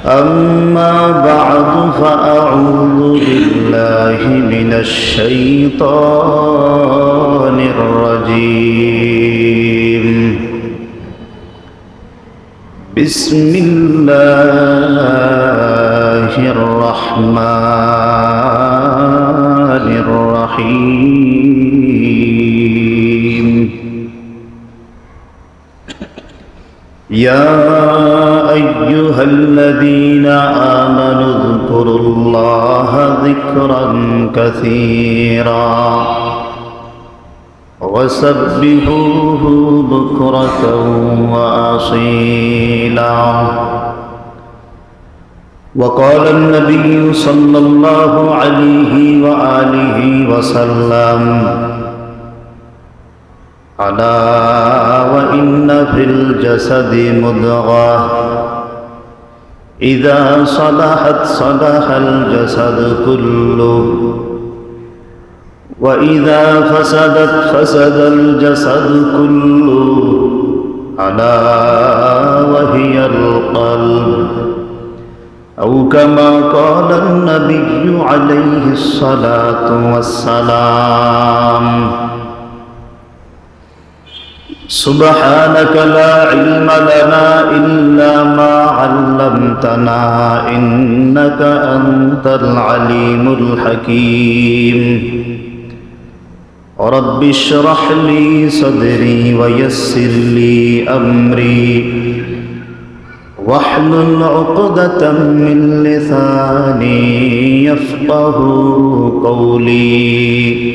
أما بعد فأعوذ بالله من الشيطان الرجيم بسم الله الرحمن الرحيم يا أيها الذين آمنوا اذكروا الله ذكرا كثيرا وسبحوه بكرة وأصيلا وقال النبي صلى الله عليه وآله وسلم ألا وإن في الجسد مضغة إذا صلحت صلح الجسد كله وإذا فسدت فسد الجسد كله ألا وهي القلب أو كما قال النبي عليه الصلاة والسلام سبحانك لا علم لنا إلا ما علمتنا إنك أنت العليم الحكيم رب اشرح لي صدري ويسر لي أمري واحلل عقدة من لساني يفقه قولي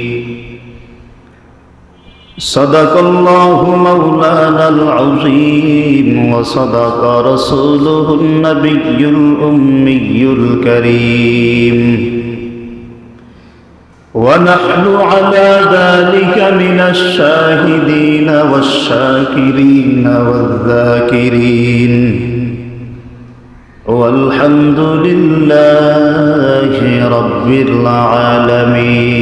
صدق الله مولانا العظيم وصدق رسوله النبي الأمي الكريم ونحن على ذلك من الشاهدين والشاكرين والذاكرين والحمد لله رب العالمين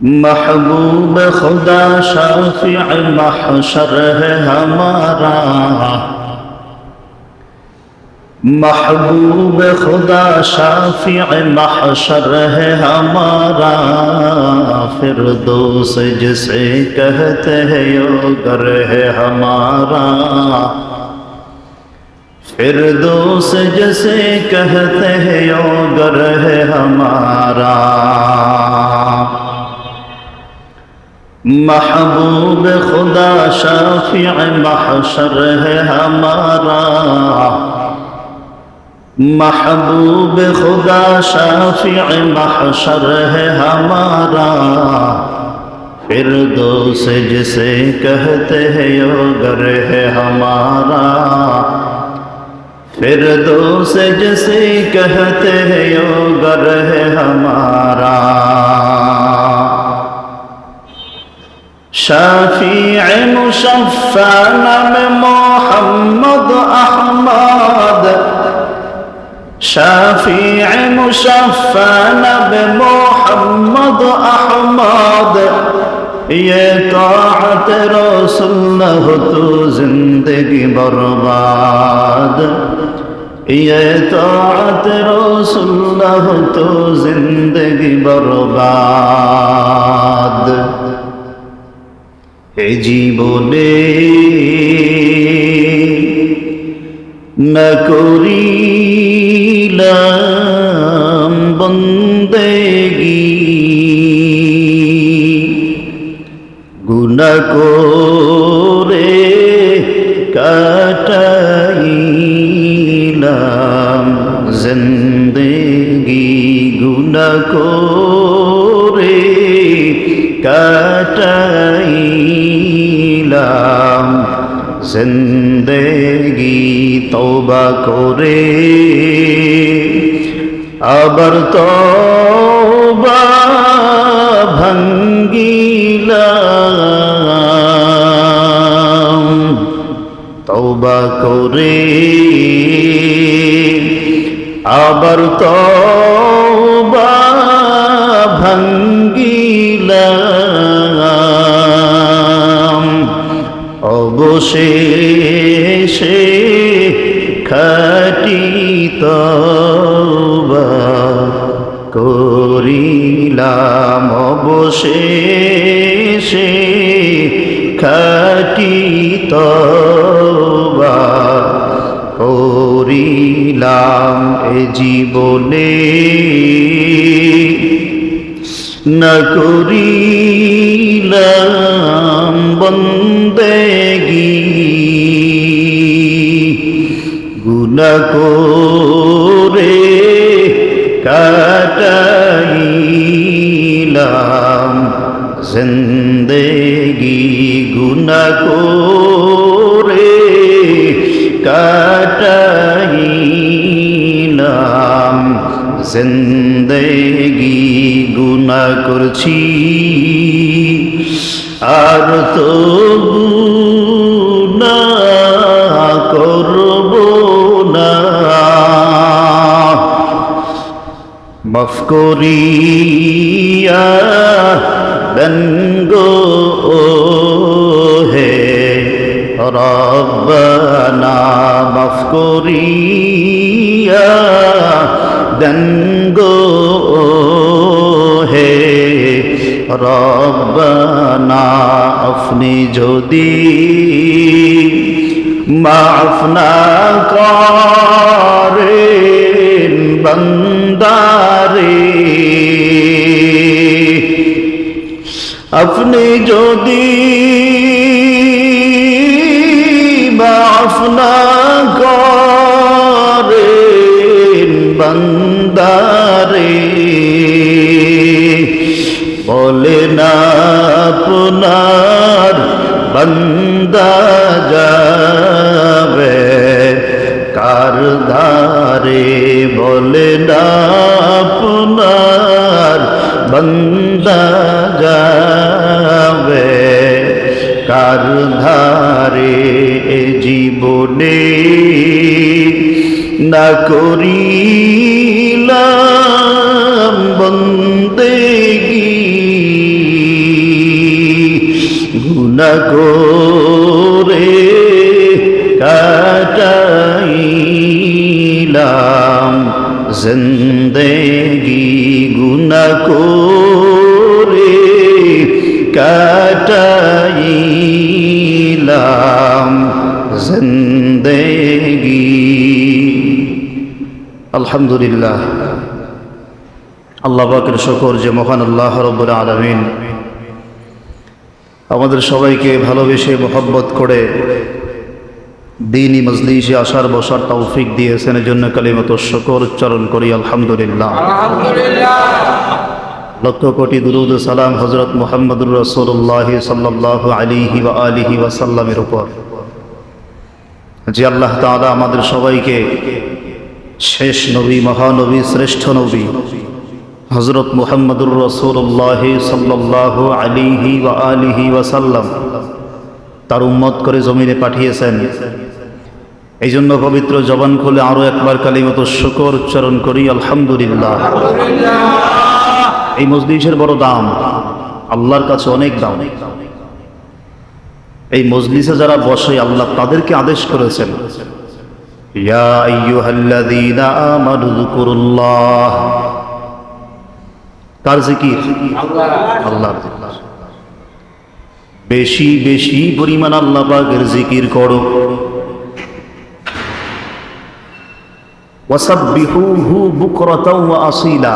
محبوب खुदा शाफिअ महशर है हमारा महबूब खुदा शाफिअ महशर है हमारा फिरदौस जिसे कहते हैं यो घर है हमारा फिरदौस जिसे कहते हैं यो घर है हमारा महबूब खुदा शाफिअ महशर है हमारा महबूब खुदा शाफिअ महशर है हमारा फिरदौस जिसे कहते हैं यो घर है हमारा फिरदौस जिसे कहते हैं यो घर है हमारा शाफिअ मुशफ़्फ़ा नाम मोहम्मद अहमद शाफिअ मुशफ़्फ़ा नाम मोहम्मद अहमद ये ताअत रसूल न हो तो जिंदगी बर्बाद ये ताअत रसूल न हो तो जिंदगी बर्बाद हे जीवने न करिलाम बंदेगी गुनाह करे काटाइलाम जिंदगी गुनाह करे काटाइलाम जिंदगी तौबा करे আবার তওবা ভাঙ্গিলাম, তওবা করে আবার তওবা ভাঙ্গিলাম। অবশেষে খাঁটি তওবা করিলাম, অবশেষে খাঁটি তওবা করিলাম। এ জীবনে না করিলাম বন্দেগী, গুনাহ করে কাটাইলাম জিন্দেগি, গুনাহ করে কাটাইলাম জিন্দেগি। গুনাহ করছি আর তো গুনাহ করব না, মাফ করিয়া দেন গো হে রব্বানা, মাফ করিয়া দেন গো হে রব্বানা। আপনি যদি মাফ না করেন বান্দারে, আপনি যদি মাফ না করেন বান্দারে, বলে না আপনার বান্দা যাবে কার ধারে, বলে না আপনার বান্দা যাবে কার ধারে। এ জীবনে না করিলাম বন্দেগী, গুনাহ করে কাটাইলাম জিন্দেগি, গুনাহ করে কাটাইলাম জিন্দেগি। আলহামদুলিল্লাহ, আল্লাহ পাকের শুকর যে মহান আল্লাহ রাব্বুল আলামিন আমাদের সবাইকে ভালোবেসে মোহাব্বত করে দ্বীনি মজলিসে আসার বসার তৌফিক দিয়েছেন, এর জন্য কালিমাত শুকর উচ্চারণ করি আলহামদুলিল্লাহ। লক্ষ কোটি দুরূদ ও সালাম হযরত মুহাম্মদুর রাসূলুল্লাহ সাল্লাল্লাহু আলাইহি ওয়া আলিহি ওয়াসাল্লামের উপর, যে আল্লাহ তাআলা আমাদের সবাইকে শেষ নবী, মহানবী, শ্রেষ্ঠ নবী হযরত মুহাম্মদুর রাসূলুল্লাহ সাল্লাল্লাহু আলাইহি ওয়া আলিহি ওয়াসাল্লাম তার উম্মত করে জমিনে পাঠিয়েছেন। এই জন্য পবিত্র জবান খুলে আরো একবার কালিমাত শুকর উচ্চারণ করি আলহামদুলিল্লাহ। এই মজলিসের বড় দাম, আল্লাহর কাছে অনেক দাম। এই মজলিসে যারা বসে আল্লাহ তাদেরকে আদেশ করেছেন, ইয়া আইয়ুহাল্লাযীনা আমানু যকুরুল্লাহ। কার জিকির? আল্লাহর জিকির। বেশি বেশি পরিমাণ আল্লাহ পাকের জিকির করো। ওয়াসাব্বিহুহু বুকরাতাও ওয়া আসীলা।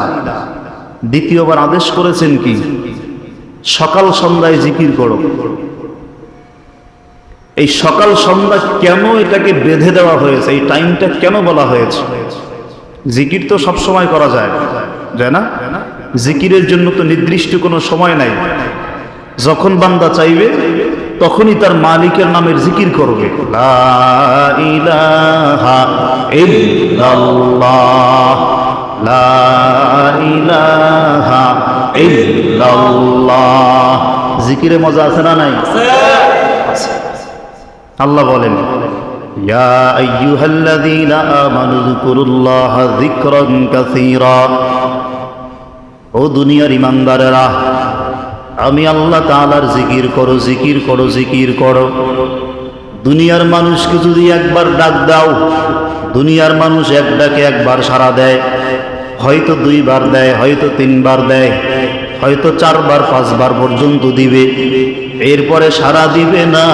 দ্বিতীয়বার আদেশ করেছেন কি? সকাল সন্ধ্যায় জিকির করো। এই সকাল সন্ধ্যা কেন এটাকে বেঁধে দেওয়া হয়েছে? এই টাইমটা কেন বলা হয়েছে? জিকির তো সব সময় করা যায়, যায় না? জিকিরের জন্য তো নির্দিষ্ট কোনো সময় নাই। যখন বান্দা চাইবে তখনই তার মালিকের নামের জিকির করবে। লা ইলাহা ইল্লাল্লাহ, লা ইলাহা ইল্লাল্লাহ। জিকিরে মজা আছে না নাই? আল্লাহ বলেন, ইয়া আইয়ুহাল্লাযীনা আমানু যকুরুল্লাহা যিকরান কাসীরা। ও দুনিয়ার ঈমানদারেরা, আমি আল্লাহ তাআলার জিকির করো, জিকির করো, জিকির করো। দুনিয়ার মানুষকে যদি একবার ডাক দাও, দুনিয়ার মানুষ এক ডাকে একবার সাড়া দেয়, হয়তো 2 বার দেয়, হয়তো 3 বার দেয়, হয়তো 4 বার 5 বার পর্যন্ত দিবে। এরপরে সাড়া দিবে না,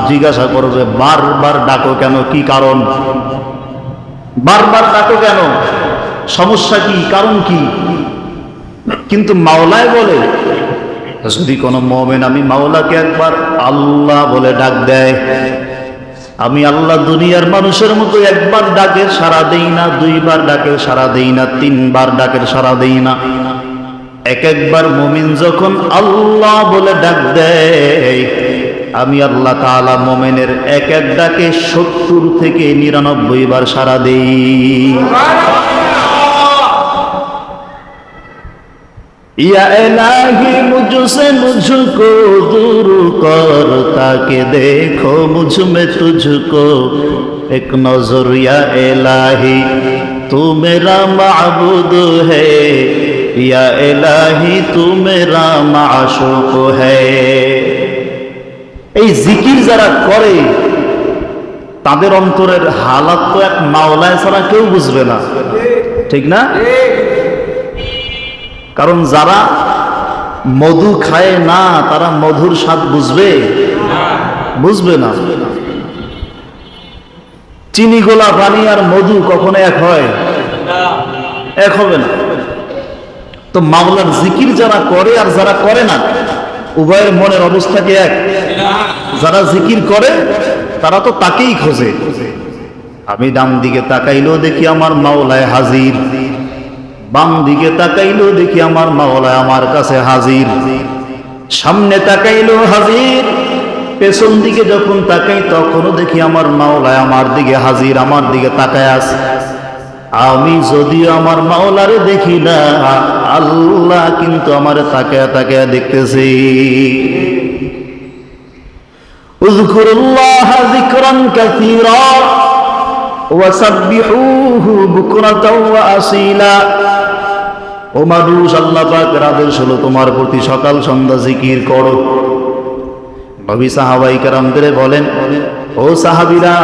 জিজ্ঞাসা করবে বারবার ডাকো কেন, কি কারণ? বারবার ডাকো কেন, সমস্যা কি, কারণ কি? কিন্তু মাওলায় বলে, যদি কোনো মুমিন আমি মাওলাকে একবার আল্লাহ বলে ডাক দেয়, আমি আল্লাহ দুনিয়ার মানুষের মতো একবার ডাকের সাড়া দেই না, 2 বার ডাকের সাড়া দেই না, 3 বার ডাকের সাড়া দেই না। একবার মুমিন যখন আল্লাহ বলে ডাক দেয়, আমি আল্লাহ তাআলা মুমিনের এক ডাকে 70 থেকে 99 বার সাড়া দেই। या इलाही मुझसे मुझको दूर कर, ताकि देखो मुझ में तुझको एक नजर। या इलाही तू मेरा माबूद है, या इलाही तू मेरा माशूक है। এই জিকির যারা করে তাদের অন্তরের হালাত তো এক মাওলায় ছাড়া কেউ বুঝবে না, ঠিক না? কারণ যারা মধু খায় না তারা মধুর স্বাদ বুঝবে? বুঝবে না। চিনি গোলা পানি আর মধু কখনো এক হয়? এক হবে না। তো মাওলার জিকির যারা করে আর যারা করে না, উভয়ের মনের অবস্থা কি এক? যারা জিকির করে তারা তো তাকেই খোঁজে। আমি ডান দিকে তাকাইলেও দেখি আমার মাওলায় হাজির, বাম দিকে তাকাইলেও দেখি আমার মাওলায় আমার কাছে হাজির, সামনে তাকাইলেও হাজির, পেছন দিকে যখন তাকাই তখনও দেখি আমার মাওলায় আমার দিকে হাজির, আমার দিকে তাকায় আছে। আমি যদিও আমার মাওলারে দেখি না, আল্লাহ কিন্তু আমার তাকায় তাকায় দেখতেছি। উযকুরুল্লাহ যিকরান কাসীরা ওয়াসাব্বিহুহু বুকরাতাও ওয়া আসীলা। ও মানুষ, আল্লাহ পাকের আদেশ হলো তোমার প্রতি সকাল সন্ধ্যা জিকির করো। নবী সাহাবাই কেরামদের বলেন, ও সাহাবীরা,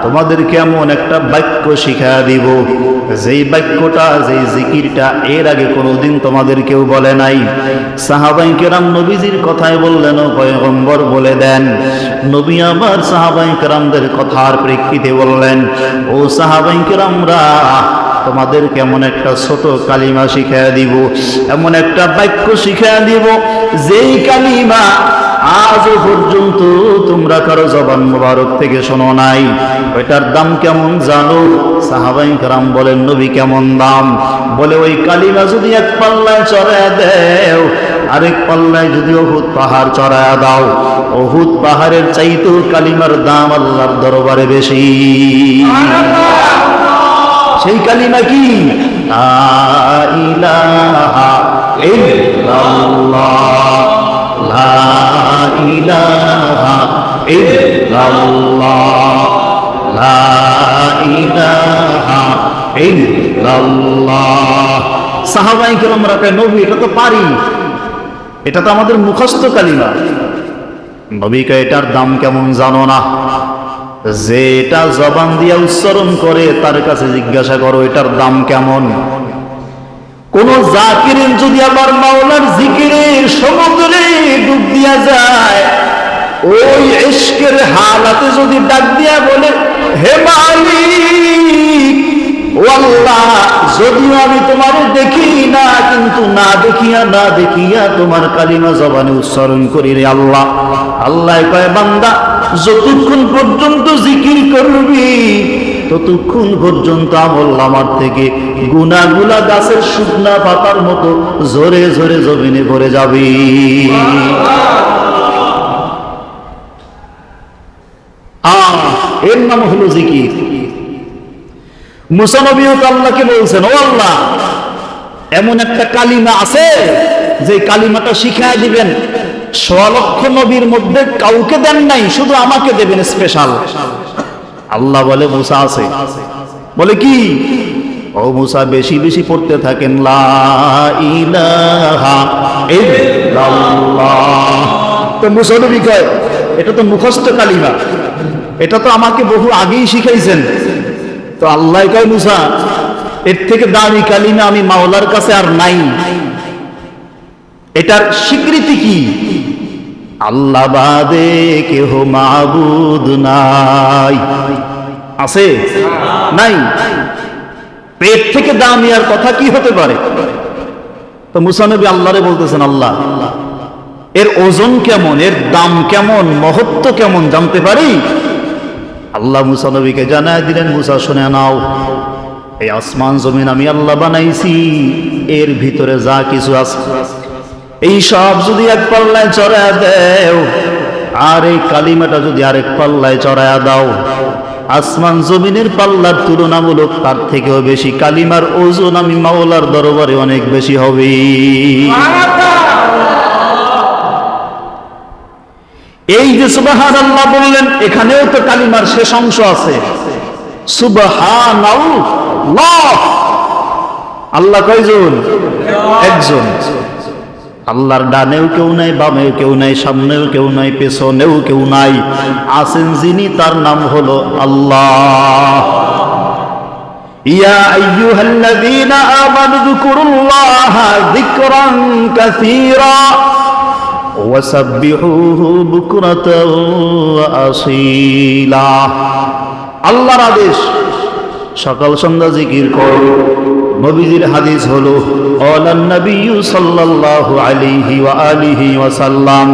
তোমাদেরকে এমন একটা বাক্য শিখায়া দিব, যেই বাক্যটা, যেই জিকিরটা এর আগে কোনোদিন তোমাদের কেউ বলে নাই। সাহাবাই কেরাম নবীজির কথায় বললেন, ও পয়গম্বর বলে দেন। নবী আবার সাহাবাই কেরামদের কথার প্রেক্ষিতে বললেন, ও সাহাবাই কেরামরা, তোমাদের কেমন একটা ছোট কালিমা শিখায়া দিব, এমন একটা বাক্য শিখায়া দিব, যেই কালিমা আজও পর্যন্ত তোমরা কারো জবান মোবারক থেকে শোনো নাই। ওইটার দাম কেমন জানো? সাহাবায়ে কেরাম বলেন, নবী কেমন দাম? বলে, ওই কালিমা যদি এক পাল্লায় চড়ায়া দেও, আরেক পাল্লায় যদি উহুদ পাহাড় চড়ায়া দাও, উহুদ পাহাড়ের চাইতেও কালিমার দাম আল্লাহর দরবারে বেশি। সেই কালিমা কি? লা ইলাহা ইল্লাল্লাহ, লা ইলাহা ইল্লাল্লাহ, লা ইলাহা ইল্লাল্লাহ। সাহাবায়ে কেরামরা কয়, নবী এটা তো পারি, এটা তো আমাদের মুখস্থ কালিমা। নবী কয়, এটার দাম কেমন জানো না? যে এটা জবান দিয়া উচ্চারণ করে তার কাছে জিজ্ঞাসা করো এটার দাম কেমন। কোন জাকিরের যদি আবার মাওলার জিকিরের সমুদ্রে ডুব দিয়া যায়, ওই ইশকের হালাতে যদি ডাক দিয়া বলে, হে মালিক, ও আল্লাহ, যদিও আমি তোমার দেখি না, কিন্তু না দেখিয়া তোমার কালিমা জবানে উচ্চারণ করি রে আল্লাহ। আল্লাহ কয়, বান্দা, যতক্ষণ পর্যন্ত জিকির করবি ততক্ষণ পর্যন্ত আমল আমার থেকে গুনাহগুলা গাছের শুকনা পাতার মতো ঝরে ঝরে জমিনে পড়ে যাবে। এর নাম হলো জিকির। মুসা নবী আল্লাহকে বলছেন, ও আল্লাহ, এমন একটা কালিমা আছে যে কালিমাটা শিখায় দিবেন, 100 লক্ষ নবীর মধ্যে কাউকে দেন নাই, শুধু আমাকে দেবেন স্পেশাল। আল্লাহ বলে, মুসা আছে। বলে কি? ও মুসা, বেশি বেশি পড়তে থাকেন লা ইলাহা ইল্লাল্লাহ। তো মুসা নবী কয়, এটা তো মুখস্থ কালিমা, এটা তো আমাকে বহু আগেই শিখাইছেন। তো আল্লাহ কয় মুসা, এর থেকে দামি কালিমা আমি মাওলার কাছে আর নাই। এটার স্বীকৃতি কি? আল্লাহ বাদে কেহ মাবুদ নাই। আছে? নাই। পেট থেকে দামি আর কথা কি হতে পারে? তো মুসা নবী আল্লাহরে বলতেছেন, আল্লাহ এর ওজন কেমন, এর দাম কেমন, মহত্ব কেমন জানতে পারি? আল্লাহ মুসা নবীকে জানায় দিলেন, মুসা শুনে নাও, এই আসমান জমিন আমি আল্লাহ বানাইছি, এর ভিতরে যা কিছু আছে এই সব যদি এক পাল্লায় চড়ায়া দেও, আর এই কালিমাটা যদি আরেক পাল্লায় চড়ায়া দাও, আসমান জমিনের পাল্লার তুলনামূলক তার থেকেও বেশি কালিমার ওজন আমি মাওলার দরবারে অনেক বেশি হবে। এই যে সুবহানাল্লাহ বললেন, এখানেও তো কালিমার শেষ অংশ আছে, সুবহানাল্লাহ। আল্লাহ কয়জন? একজন। আল্লাহর ডানেও কেউ নাই, বামেও কেউ নাই, সামনেও কেউ নাই, পেছনেও কেউ নাই, আছেন যিনি, তার নাম হলো আল্লাহ। ইয়া আইয়ুহাল্লাযীনা আমানু যকুরুল্লাহা যিকরান কাসীরা ওয়াসাব্বিহুহু বুকরাতাও ওয়া আসীলা। আল্লাহর আদেশ, সকাল সন্ধ্যা জিকির করো। নবীজির হাদিস হলো, ক্বালান নবিয়্যু সাল্লাল্লাহু আলাইহি ওয়া আলিহি ওয়া সাল্লাম,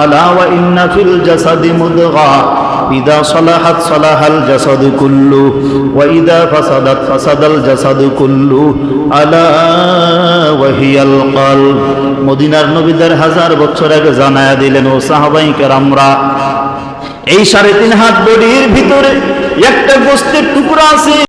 আলা ওয়া ইন্না ফিল জাসাদি মুদগা ইযা সালাহাত সালাহাল জাসাদু কুল্লু ওয়া ইযা ফাসাদাত ফাসাদাল জাসাদু কুল্লু আলা ওয়া হিয়াল কলব। মদিনার নবী ১৫০০ বছর আগে জানায়া দিলেন, ও সাহাবায়ে কেরামরা, এই ৩.৫ হাত বডির ভিতরে একটা গোশতের টুকরা আছে।